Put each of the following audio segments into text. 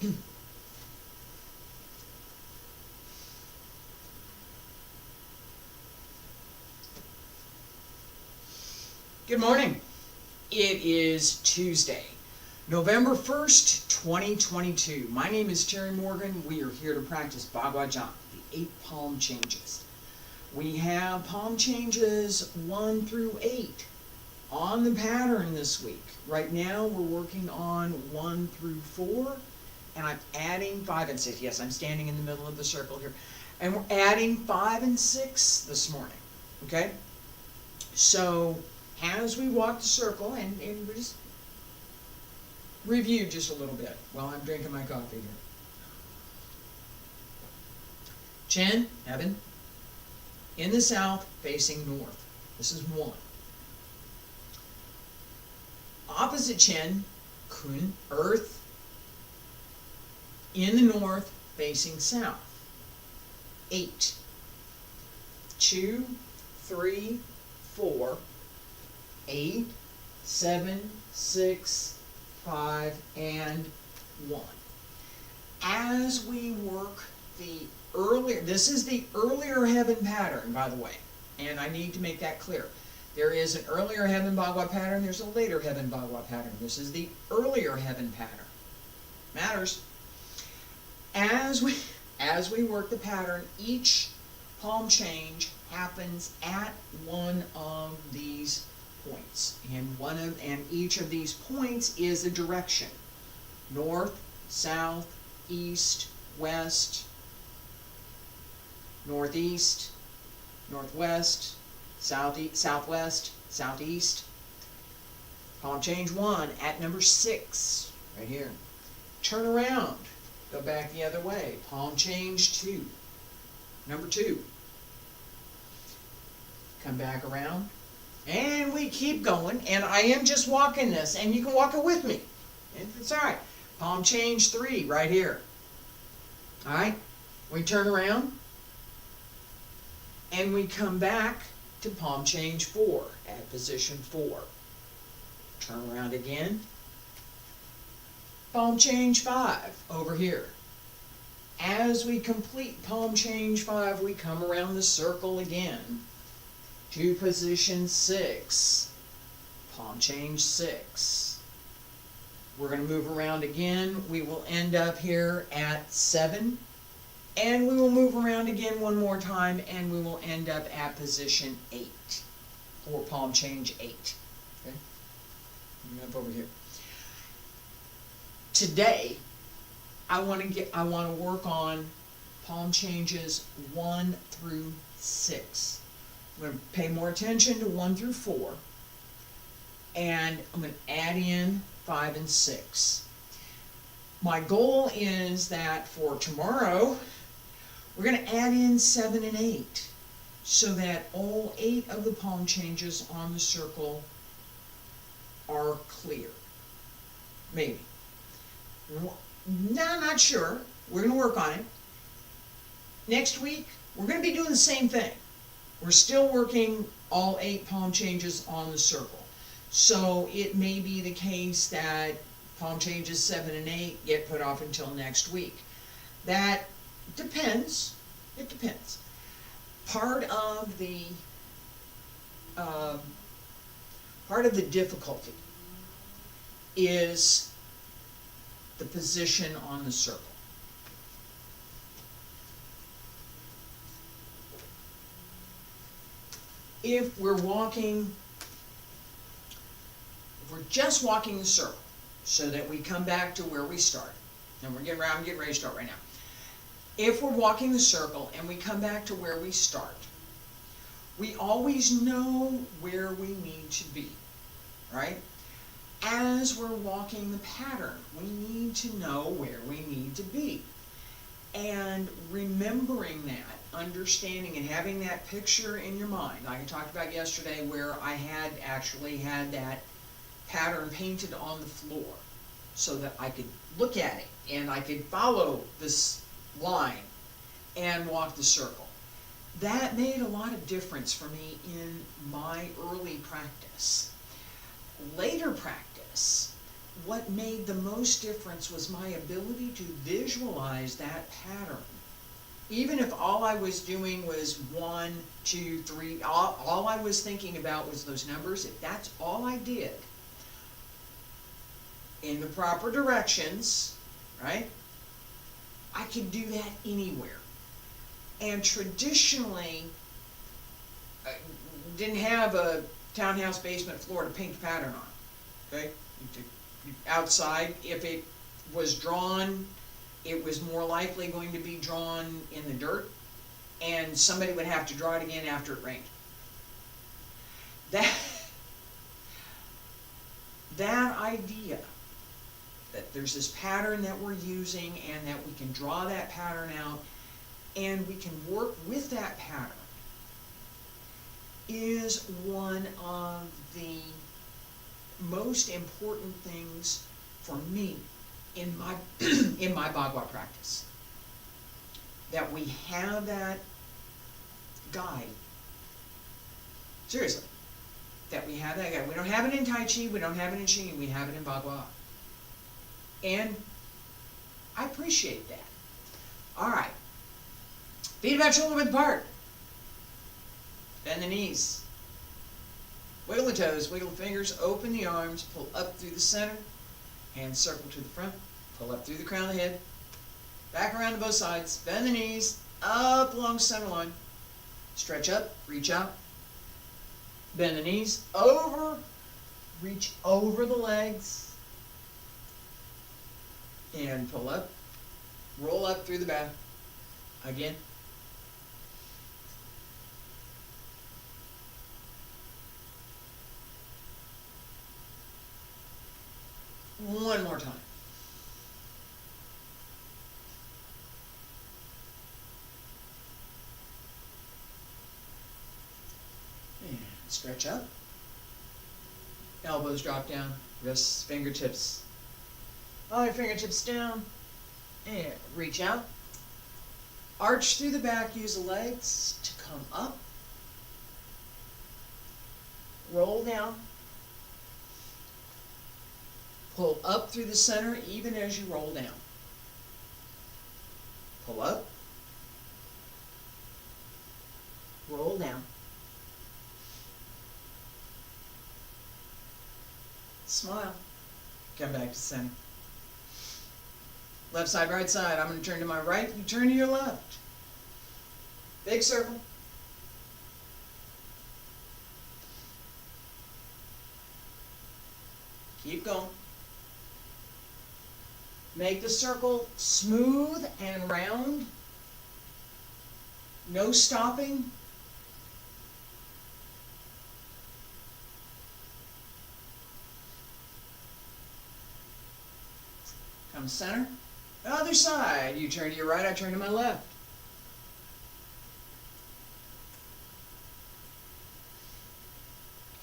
Good morning. It is Tuesday, November 1st, 2022. My name is Terry Morgan. We are here to practice Baguazhang, the 8 palm changes. We have palm changes 1 through 8 on the pattern this week. Right now we're working on 1 through 4, and I'm adding 5 and 6. Yes, I'm standing in the middle of the circle here. And we're adding 5 and 6 this morning, okay? So as we walk the circle, and we just review just a little bit while I'm drinking my coffee here. Chin, heaven, in the south, facing north. This is 1. Opposite chin, kun, earth, in the north, facing south. 8. 2, 3, 4, 8, 7, 6, 5, and 1. As we work the earlier, this is the earlier heaven pattern, by the way, and I need to make that clear. There is an earlier heaven Bagua pattern, there's a later heaven Bagua pattern. This is the earlier heaven pattern. Matters. As we work the pattern, each palm change happens at one of these points, and each of these points is a direction: north, south, east, west, northeast, northwest, southwest, southeast. Palm change 1 at number 6, right here. Turn around, go back the other way. Palm change 2, number 2. Come back around. And we keep going, and I am just walking this, and you can walk it with me. It's all right. Palm change 3 right here. All right, we turn around, and we come back to palm change 4 at position 4. Turn around again. Palm change 5 over here. As we complete palm change 5, we come around the circle again to position 6, palm change 6. We're going to move around again. We will end up here at 7, and we will move around again one more time, and we will end up at position 8, or palm change 8. Okay, up over here. Today, I want to work on palm changes 1 through 6. I'm going to pay more attention to 1 through 4, and I'm going to add in 5 and 6. My goal is that for tomorrow, we're going to add in 7 and 8, so that all 8 of the palm changes on the circle are clear. Maybe. No, not sure. We're going to work on it. Next week, we're going to be doing the same thing. We're still working all 8 palm changes on the circle. So it may be the case that palm changes 7 and 8 get put off until next week. That depends. It depends. Part of the difficulty is the position on the circle. If we're just walking the circle, so that we come back to where we started, and I'm getting ready to start right now. If we're walking the circle and we come back to where we start, we always know where we need to be, right? As we're walking the pattern, we need to know where we need to be. And remembering that, understanding and having that picture in your mind, like I talked about yesterday, where I had actually had that pattern painted on the floor so that I could look at it and I could follow this line and walk the circle. That made a lot of difference for me in my early practice. Later practice, what made the most difference was my ability to visualize that pattern. Even if all I was doing was 1, 2, 3, all I was thinking about was those numbers, if that's all I did, in the proper directions, right, I could do that anywhere. And traditionally, I didn't have a townhouse basement floor to paint the pattern on, okay? Outside, if it was drawn, it was more likely going to be drawn in the dirt, and somebody would have to draw it again after it rained. That idea that there's this pattern that we're using and that we can draw that pattern out and we can work with that pattern is one of the most important things for me in my in my Bagua practice. That we have that guide. Seriously. That we have that guide. We don't have it in Taiji, we don't have it in Ching, we have it in Bagua. And I appreciate that. Alright. Feet about shoulder width apart. Bend the knees. Wiggle the toes, wiggle the fingers, open the arms, pull up through the center, hands circle to the front, pull up through the crown of the head, back around to both sides, bend the knees, up along center line, stretch up, reach out, bend the knees, over, reach over the legs, and pull up, roll up through the back, again. One more time. And stretch up. Elbows drop down. Wrists, fingertips. All your fingertips down. And reach out. Arch through the back. Use the legs to come up. Roll down. Pull up through the center even as you roll down. Pull up. Roll down. Smile. Come back to center. Left side, right side. I'm going to turn to my right. You turn to your left. Big circle. Keep going. Make the circle smooth and round. No stopping. Come center. Other side. You turn to your right, I turn to my left.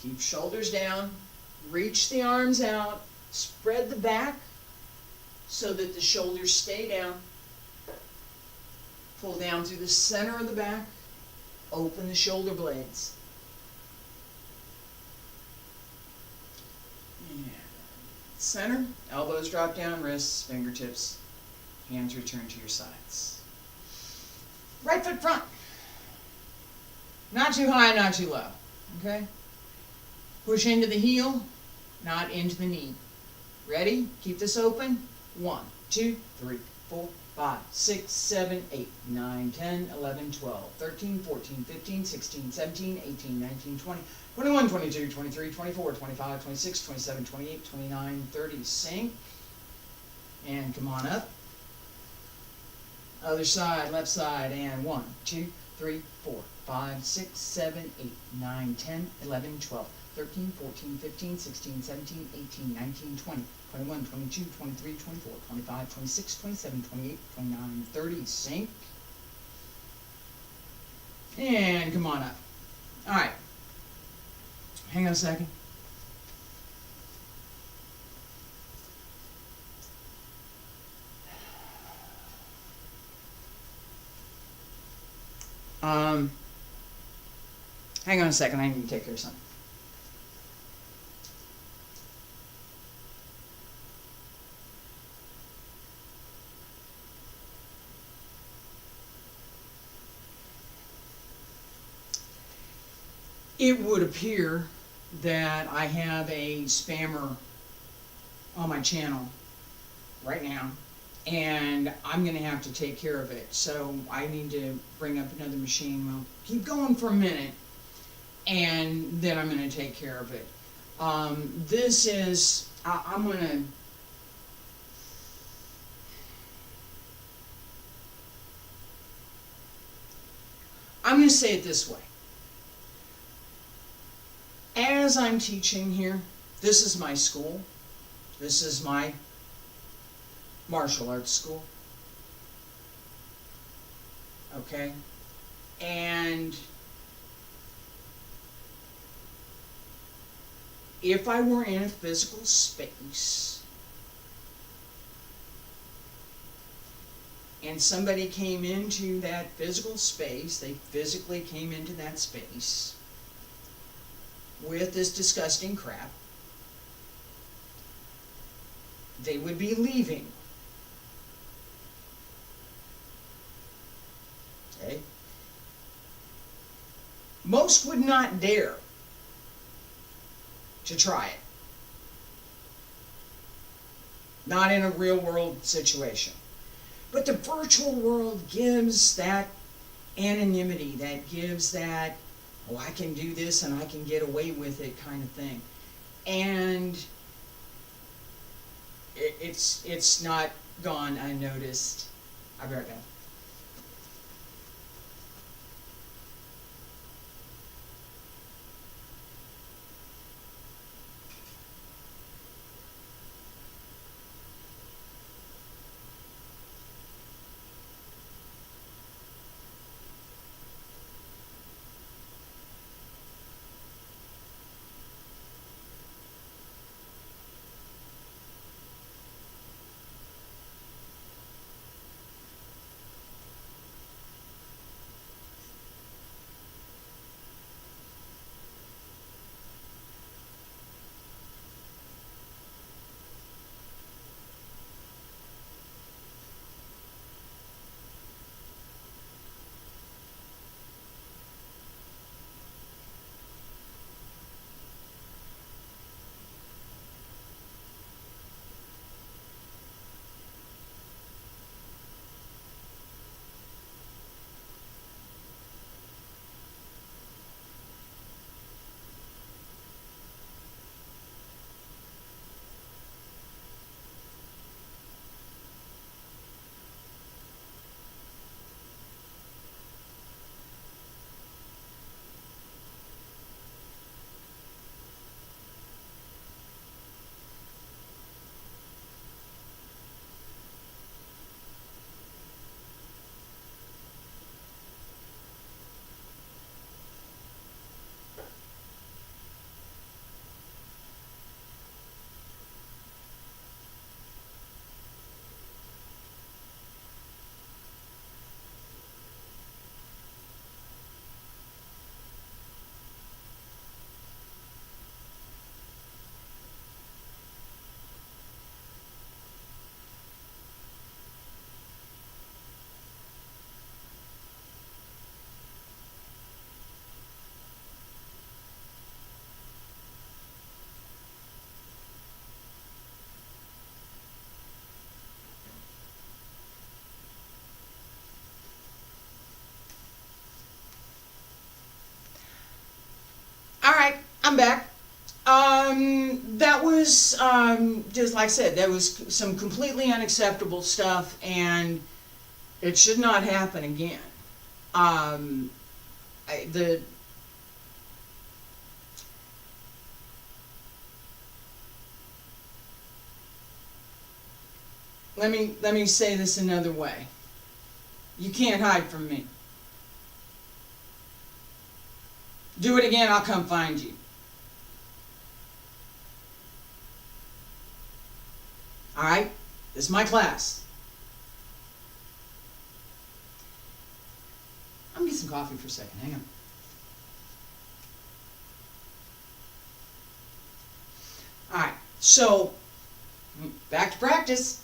Keep shoulders down. Reach the arms out. Spread the back so that the shoulders stay down. Pull down through the center of the back. Open the shoulder blades. And center. Elbows drop down, wrists, fingertips. Hands return to your sides. Right foot front. Not too high, not too low. Okay? Push into the heel, not into the knee. Ready? Keep this open. 1, 2, 3, 4, 5, 6, 7, 8, 9, 10, 11, 12, 13, 14, 15, 16, 17, 18, 19, 20, 21, 22, 23, 24, 25, 26, 27, 28, 29, 30. Sink. And come on up. Other side, left side, and 1, 2, 3, 4, 5, 6, 7, 8, 9, 10, 11, 12, 13, 14, 15, 16, 17, 18, 19, 20, 21, 22, 23, 24, 25, 26, 27, 28, 29, 30. Sink. And come on up. All right. Hang on a second. Hang on a second, I need to take care of something. it would appear that I have a spammer on my channel right now, and I'm going to have to take care of it. So I need to bring up another machine. We'll keep going for a minute, and then I'm going to take care of it. This is, I'm going to, say it this way. As I'm teaching here, this is my school. This is my martial arts school. Okay? And if I were in a physical space and somebody came into that physical space, they physically came into that space with this disgusting crap, they would be leaving. Okay? Most would not dare to try it. Not in a real world situation. But the virtual world gives that anonymity, that gives that, oh, I can do this and I can get away with it kind of thing. And it's not gone unnoticed. I'll be right back. Alright, I'm back. That was, just like I said, that was some completely unacceptable stuff, and it should not happen again. Let me say this another way. You can't hide from me. Do it again, I'll come find you. Alright? This is my class. I'm gonna get some coffee for a second. Hang on. Alright, so back to practice.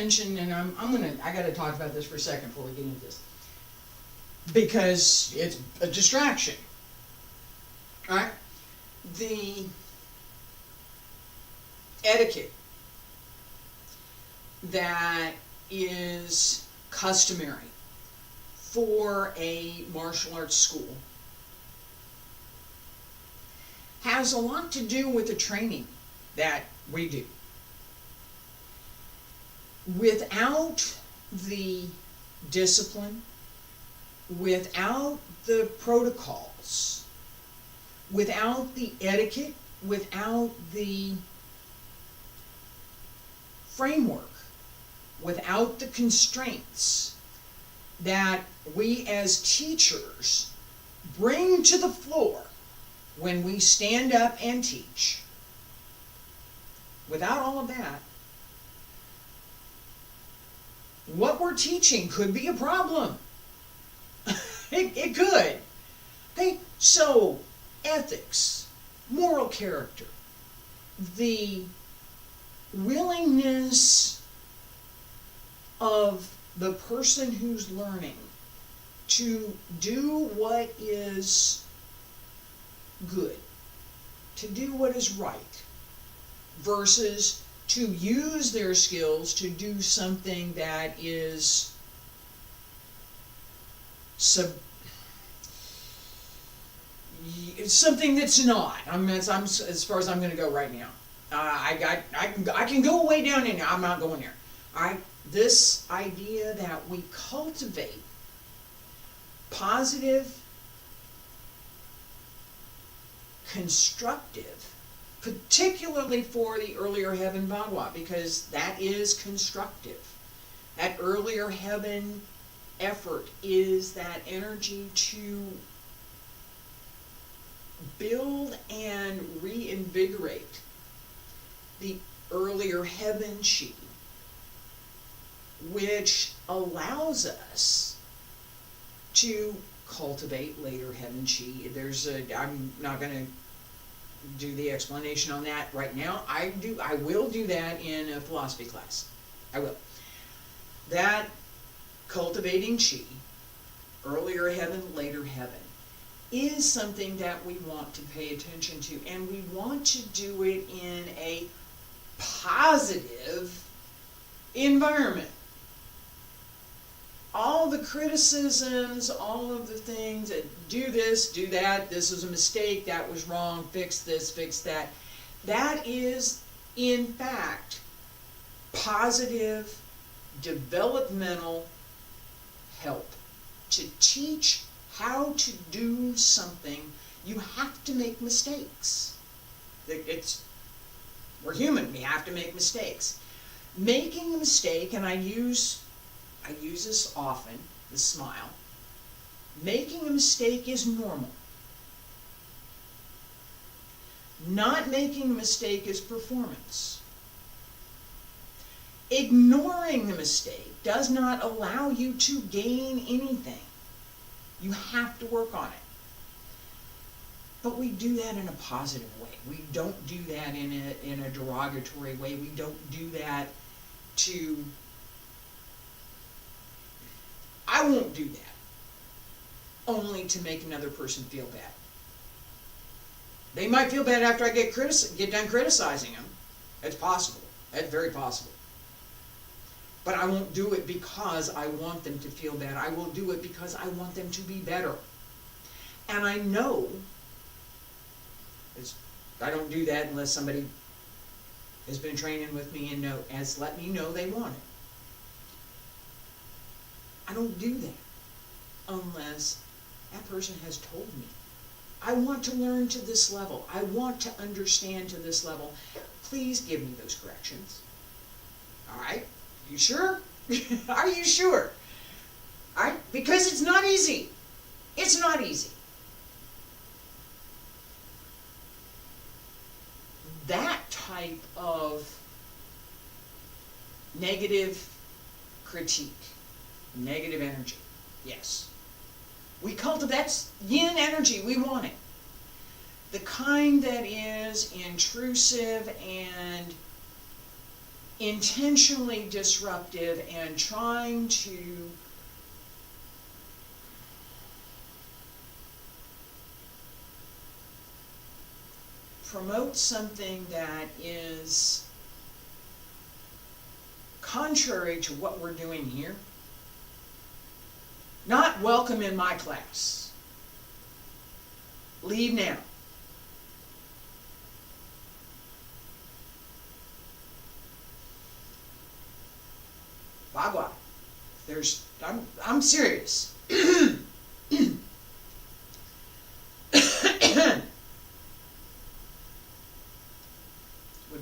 attention, and I gotta talk about this for a second before we get into this. Because it's a distraction. Alright? The etiquette that is customary for a martial arts school has a lot to do with the training that we do. Without the discipline, without the protocols, without the etiquette, without the framework, without the constraints that we as teachers bring to the floor when we stand up and teach, without all of that, what we're teaching could be a problem. It could. Okay, so ethics, moral character, the willingness of the person who's learning to do what is good, to do what is right, versus to use their skills to do something that is something that's not. I'm as far as I'm going to go right now. I can go way down in there. I'm not going there. This idea that we cultivate positive, constructive, particularly for the earlier heaven Bagua, because that is constructive. That earlier heaven effort is that energy to build and reinvigorate the earlier heaven Chi, which allows us to cultivate later heaven Chi. I'm not going to do the explanation on that right now. I will do that in a philosophy class. I will. That cultivating Chi, earlier heaven, later heaven, is something that we want to pay attention to, and we want to do it in a positive environment. All the criticisms, all of the things that do this, do that, this was a mistake, that was wrong, fix this, fix that, that is in fact positive developmental help. To teach how to do something, you have to make mistakes. We're human, we have to make mistakes. Making a mistake, and I use this often, the smile. Making a mistake is normal. Not making a mistake is performance. Ignoring the mistake does not allow you to gain anything. You have to work on it. But we do that in a positive way. We don't do that in a derogatory way. We don't do that to... I won't do that only to make another person feel bad. They might feel bad after I get done criticizing them. It's possible. That's very possible. But I won't do it because I want them to feel bad. I will do it because I want them to be better. And I know, I don't do that unless somebody has been training with me and has let me know they want it. I don't do that unless that person has told me. I want to learn to this level. I want to understand to this level. Please give me those corrections. All right? You sure? Are you sure? All right? Because it's not easy. It's not easy. That type of negative critique, negative energy, yes. We cultivate, that's yin energy, we want it. The kind that is intrusive and intentionally disruptive and trying to promote something that is contrary to what we're doing here, not welcome in my class. Leave now. Bagua. I'm serious. Would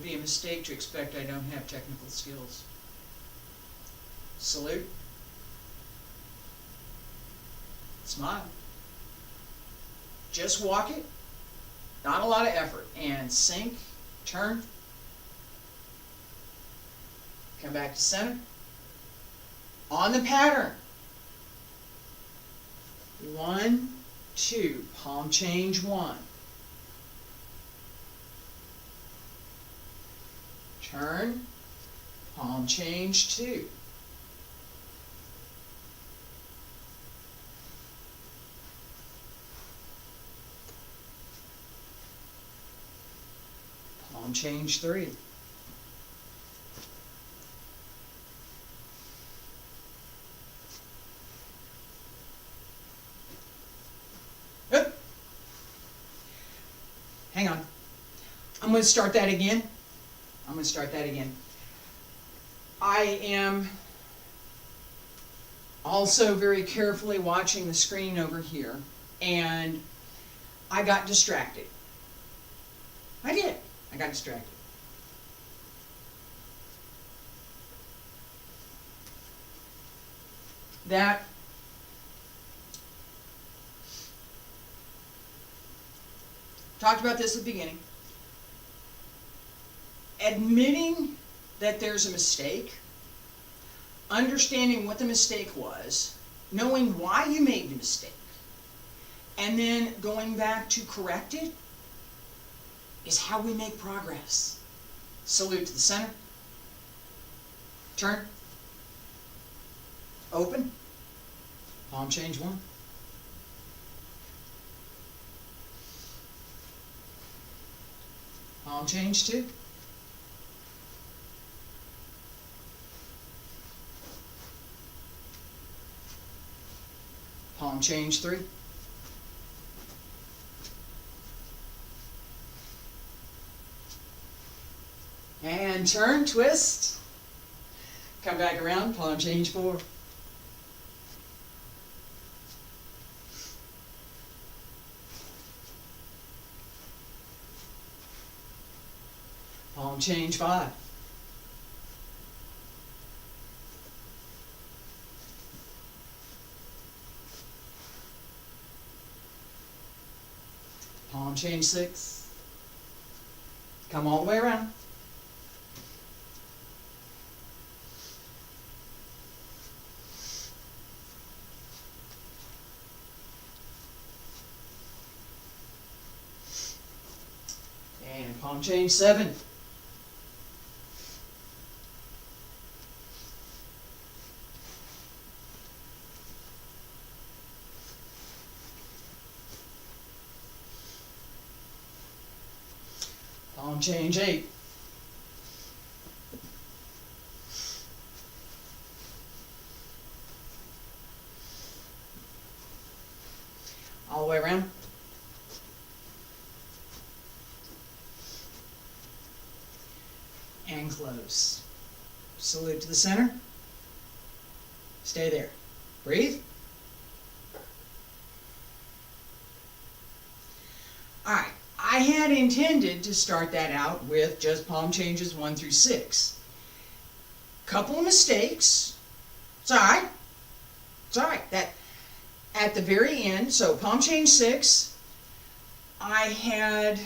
be a mistake to expect I don't have technical skills. Salute. Smile. Just walk it. Not a lot of effort. And sink. Turn. Come back to center. On the pattern. 1, 2. Palm change 1. Turn. Palm change 2. Palm change 3. Hang on. I'm going to start that again. I am also very carefully watching the screen over here, and I got distracted. I did. I got distracted. That talked about this at the beginning. Admitting that there's a mistake, understanding what the mistake was, knowing why you made the mistake, and then going back to correct it is how we make progress. Salute to the center. Turn. Open. Palm change 1. Palm change 2. Palm change 3. And turn, twist. Come back around, palm change 4. Palm change 5. Palm change 6. Come all the way around. And palm change 7. Palm change 8. All the way around. And close. Salute to the center. Stay there. Breathe. All right. I had intended to start that out with just palm changes 1 through 6. Couple of mistakes. It's all right. It's all right. That at the very end, so palm change 6, I had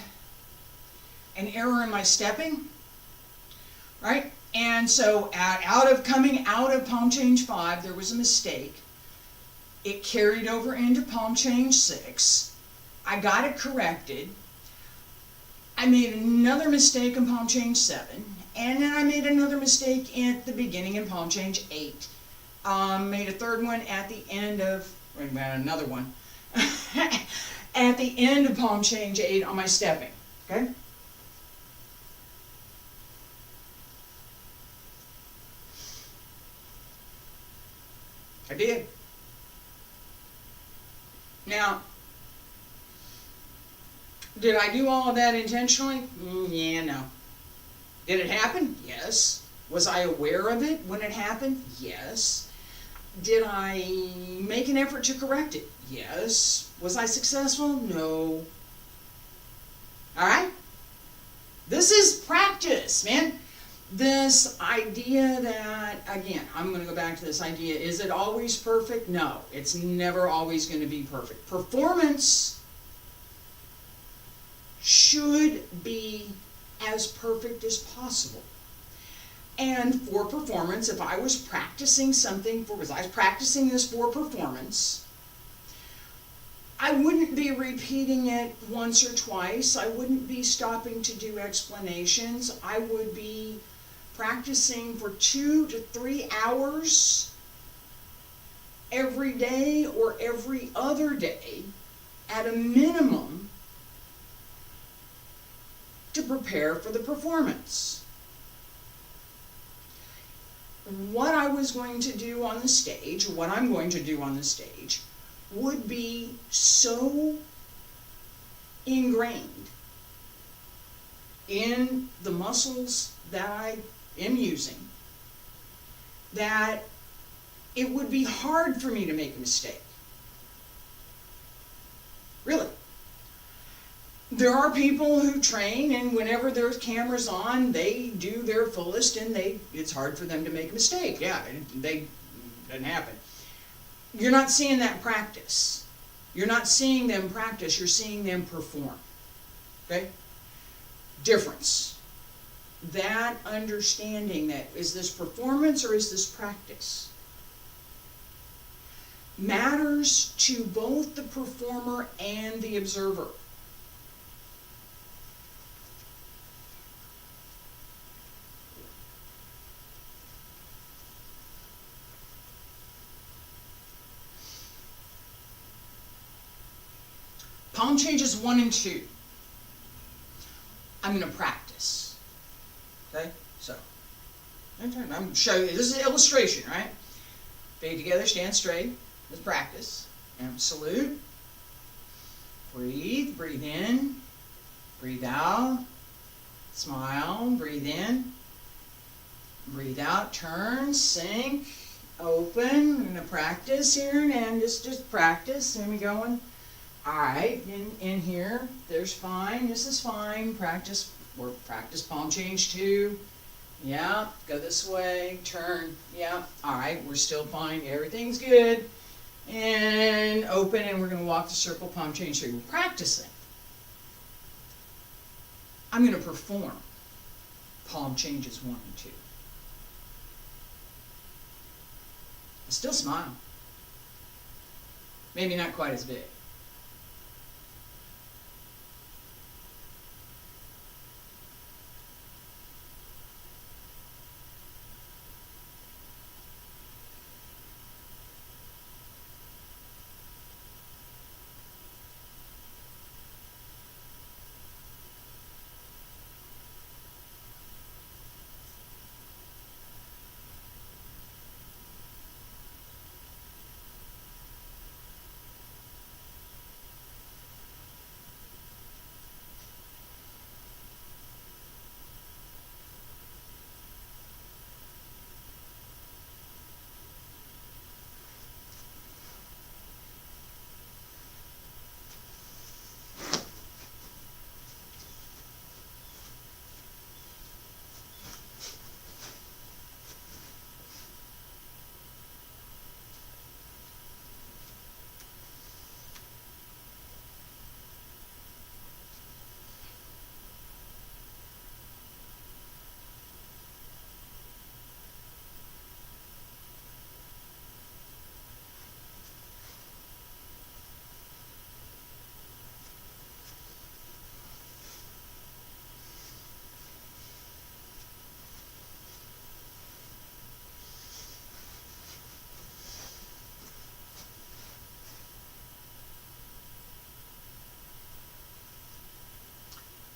an error in my stepping, right? And so coming out of palm change 5, there was a mistake. It carried over into palm change 6. I got it corrected. I made another mistake in palm change 7, And then I made another mistake at the beginning in palm change 8. Made a third one at the end of, wait a minute, another one. At the end of palm change 8 on my stepping, okay? I did. Now, did I do all of that intentionally? Yeah, no. Did it happen? Yes. Was I aware of it when it happened? Yes. Did I make an effort to correct it? Yes. Was I successful? No. Alright? This is practice, man. This idea that, again, I'm going to go back to this idea, is it always perfect? No, it's never always going to be perfect. Performance should be as perfect as possible. And for performance, if I was practicing something, because I was practicing this for performance, I wouldn't be repeating it once or twice. I wouldn't be stopping to do explanations. I would be practicing for 2 to 3 hours every day or every other day at a minimum to prepare for the performance. What I was going to do on the stage, or what I'm going to do on the stage, would be so ingrained in the muscles that I am using that it would be hard for me to make a mistake. Really. There are people who train, and whenever there's cameras on, they do their fullest, and it's hard for them to make a mistake. Yeah, it doesn't happen. You're not seeing that practice. You're not seeing them practice, you're seeing them perform. Okay? Difference. That understanding that, is this performance or is this practice, matters to both the performer and the observer. Palm changes 1 and 2. I'm going to practice. Okay? So, I'm going to show you. This is an illustration, right? Feet together, stand straight. Let's practice. And salute. Breathe. Breathe in. Breathe out. Smile. Breathe in. Breathe out. Turn. Sink. Open. We're going to practice here and just practice. Here we going. Alright, in here, there's fine, this is fine, practice palm change 2, yeah, go this way, turn, yeah, alright, we're still fine, everything's good, and open, and we're going to walk the circle, palm change 3, we're practicing. I'm going to perform palm changes 1 and 2. I still smile, maybe not quite as big.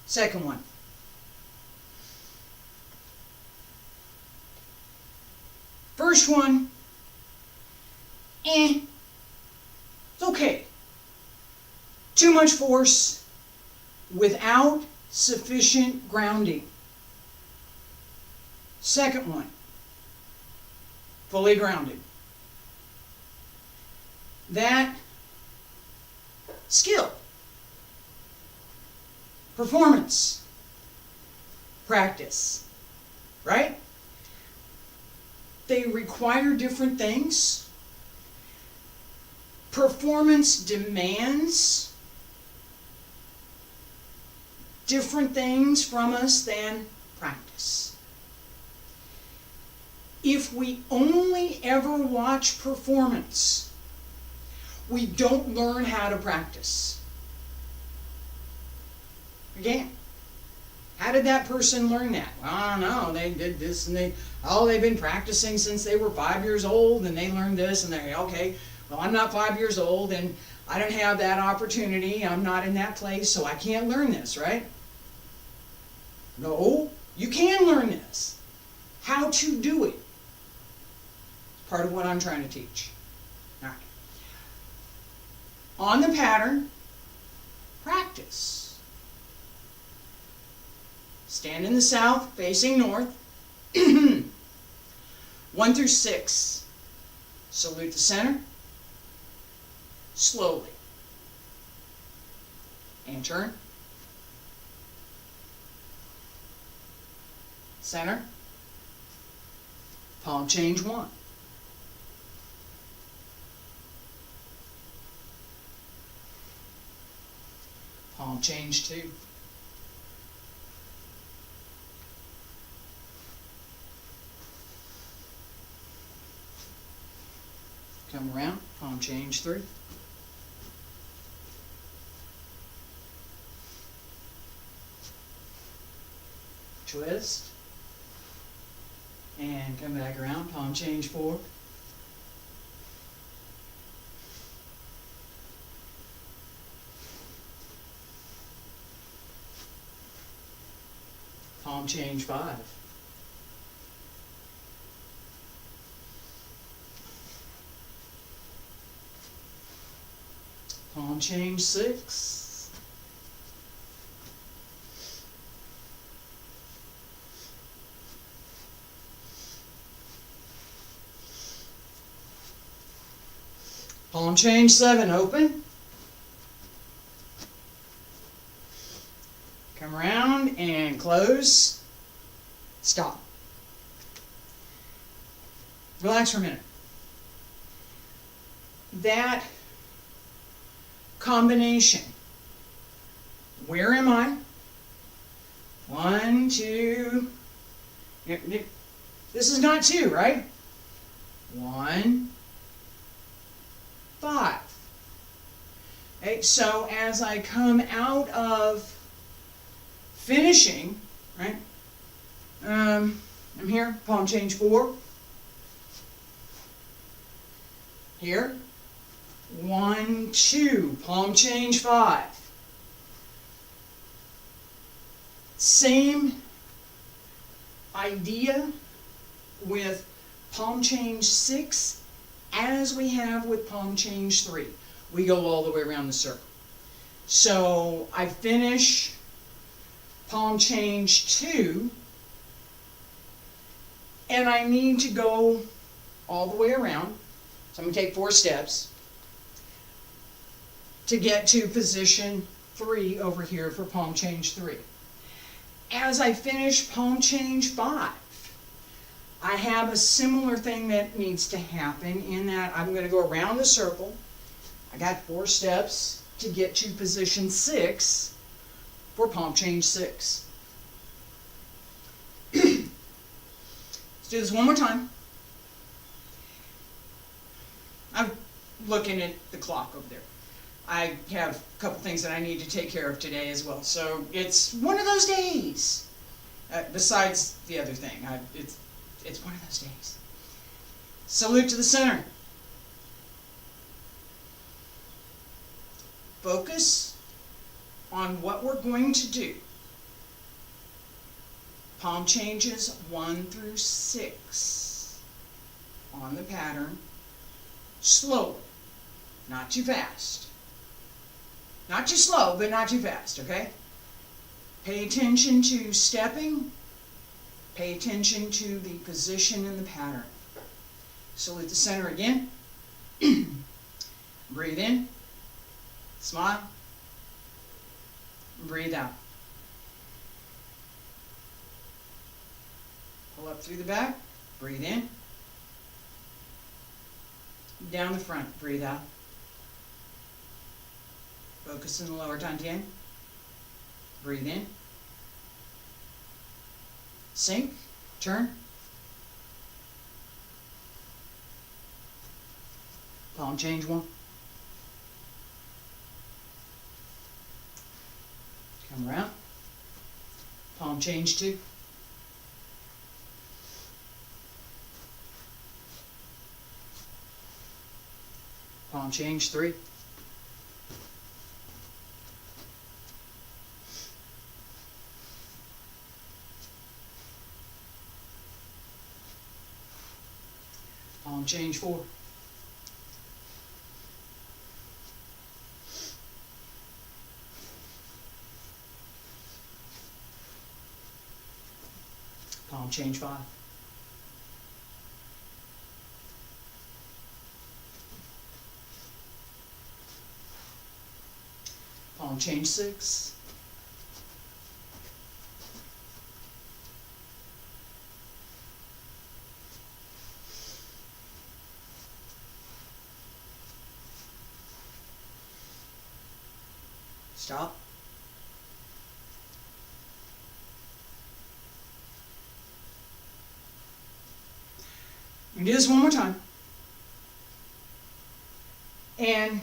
Second one. First one, it's okay. Too much force without sufficient grounding. Second one, fully grounded. That skill, performance, practice, right? They require different things. Performance demands different things from us than practice. If we only ever watch performance, we don't learn how to practice. Again, how did that person learn that? Well, I don't know. They did this and they've been practicing since they were 5 years old and they learned this and they, okay, well, I'm not 5 years old and I don't have that opportunity. I'm not in that place, so I can't learn this, right? No, you can learn this. How to do it. It's part of what I'm trying to teach. All right. On the pattern, practice. Stand in the south, facing north. 1 through 6. Salute the center. Slowly. And turn. Center. Palm change 1. Palm change 2. Come around, palm change 3. Twist. And come back around, palm change 4. Palm change 5. Palm change 6. Palm change 7, open. Come around and close. Stop. Relax for a minute. That combination. Where am I? 1, 2. This is not 2, right? 1, 5. Okay, so as I come out of finishing, right? I'm here, palm change 4. Here. 1, 2, palm change 5. Same idea with palm change 6 as we have with palm change 3. We go all the way around the circle. So I finish palm change 2 and I need to go all the way around. So I'm going to take 4 steps to get to position 3 over here for palm change 3. As I finish palm change 5, I have a similar thing that needs to happen in that I'm going to go around the circle. I got 4 steps to get to position 6 for palm change 6. Let's do this one more time. I'm looking at the clock over there. I have a couple things that I need to take care of today as well. So it's one of those days. Besides the other thing, it's one of those days. Salute to the center. Focus on what we're going to do. Palm changes 1 through 6 on the pattern, slowly, not too fast. Not too slow, but not too fast, okay? Pay attention to stepping. Pay attention to the position in the pattern. Salute the center again. Breathe in. Smile. Breathe out. Pull up through the back. Breathe in. Down the front. Breathe out. Focus in the lower dantian. Breathe in. Sink. Turn. Palm change 1. Come around. Palm change 2. Palm change 3. Palm change 4. Palm change 5. Palm change 6. Stop. We do this one more time. And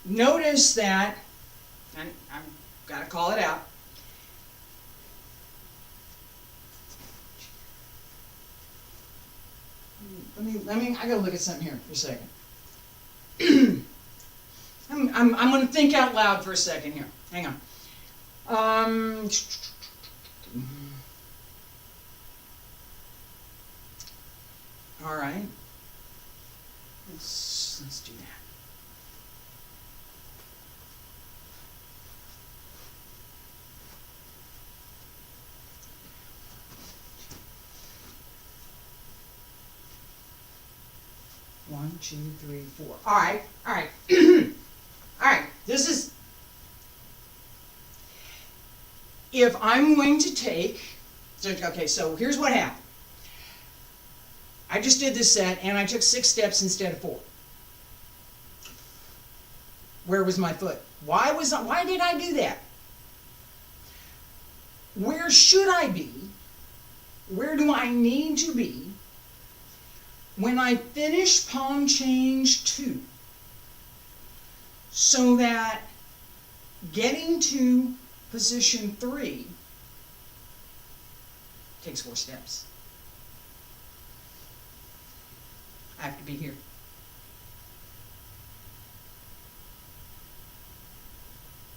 notice that, and I've got to call it out. I gotta look at something here for a second. I'm gonna think out loud for a second here. Hang on. All right. Let's do that. One, two, three, four. All right. All right. All right. This is. If I'm going to take. Okay. So here's what happened. I just did this set and I took 6 steps instead of 4. Where was my foot? Why did I do that? Where should I be? Where do I need to be when I finish palm change 2? So that getting to position 3 takes 4 steps. I have to be here.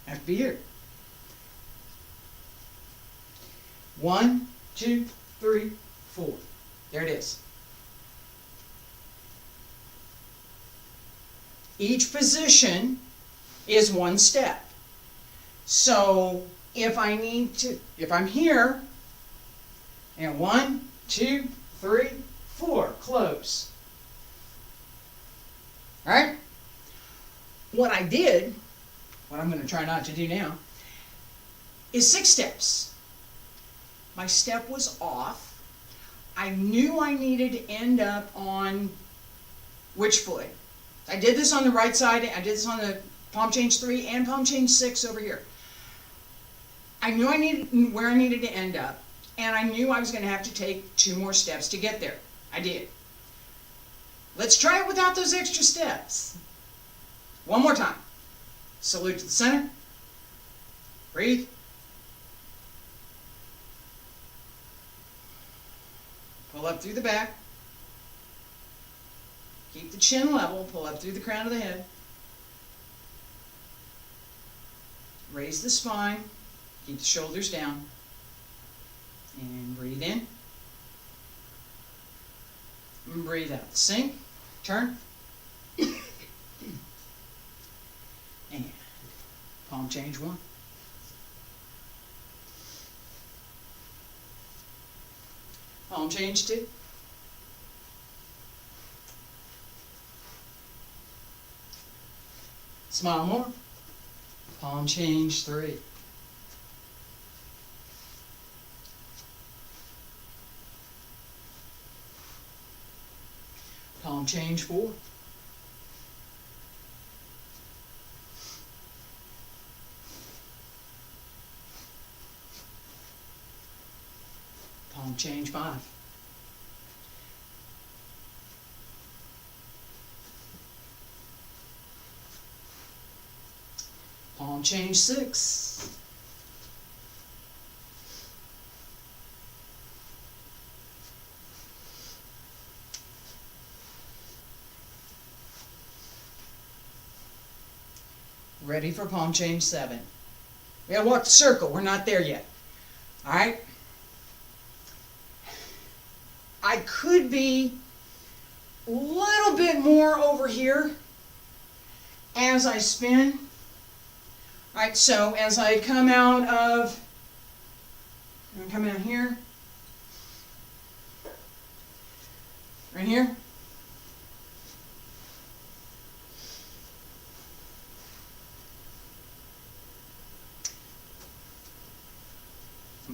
I have to be here. 1, 2, 3, 4. There it is. Each position is 1 step. So if I'm here, and 1, 2, 3, 4, close. All right? What I did, what I'm going to try not to do now, is 6 steps. My step was off. I knew I needed to end up on which foot? I did this on the right side. I did this on the palm change 3 and palm change 6 over here. I knew where I needed to end up, and I knew I was going to have to take 2 more steps to get there. I did. Let's try it without those extra steps. One more time. Salute to the center. Breathe. Pull up through the back. Keep the chin level. Pull up through the crown of the head. Raise the spine. Keep the shoulders down. And breathe in. And breathe out. Sink. Turn. And palm change 1. Palm change 2. Smile more. Palm change 3. Palm change 4. Palm change 5. Palm change 6. Ready for palm change 7. We gotta walk the circle. We're not there yet. All right? I could be a little bit more over here as I spin. All right, so as I come out of, I'm gonna come out here, right here.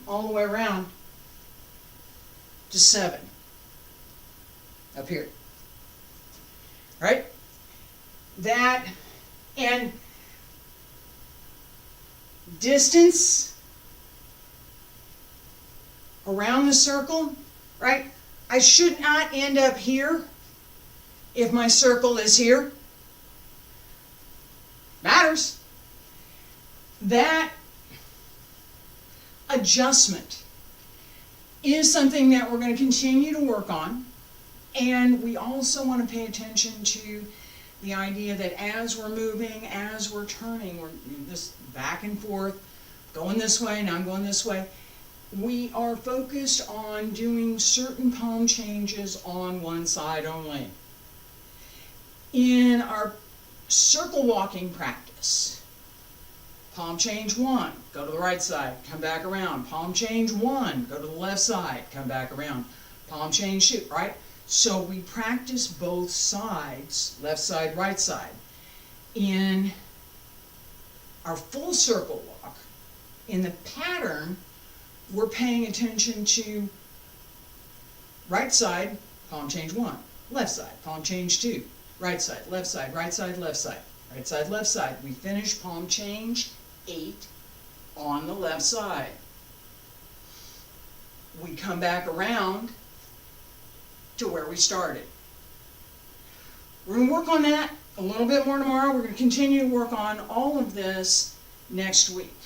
All the way around to 7 up here. Right? That and distance around the circle, right? I should not end up here if my circle is here. Matters. That adjustment is something that we're going to continue to work on, and we also want to pay attention to the idea that as we're moving, as we're turning, we're this back and forth, going this way, now I'm going this way, we are focused on doing certain palm changes on one side only. In our circle walking practice, palm change 1, go to the right side, come back around. Palm change 1, go to the left side, come back around. Palm change 2, right? So we practice both sides, left side, right side. In our full circle walk, in the pattern, we're paying attention to right side, palm change 1, left side, palm change 2, right side, left side, right side, left side, right side, left side. We finish palm change 8 on the left side. We come back around to where we started. We're going to work on that a little bit more tomorrow. We're going to continue to work on all of this next week.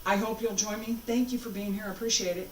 I hope you'll join me. Thank you for being here. I appreciate it.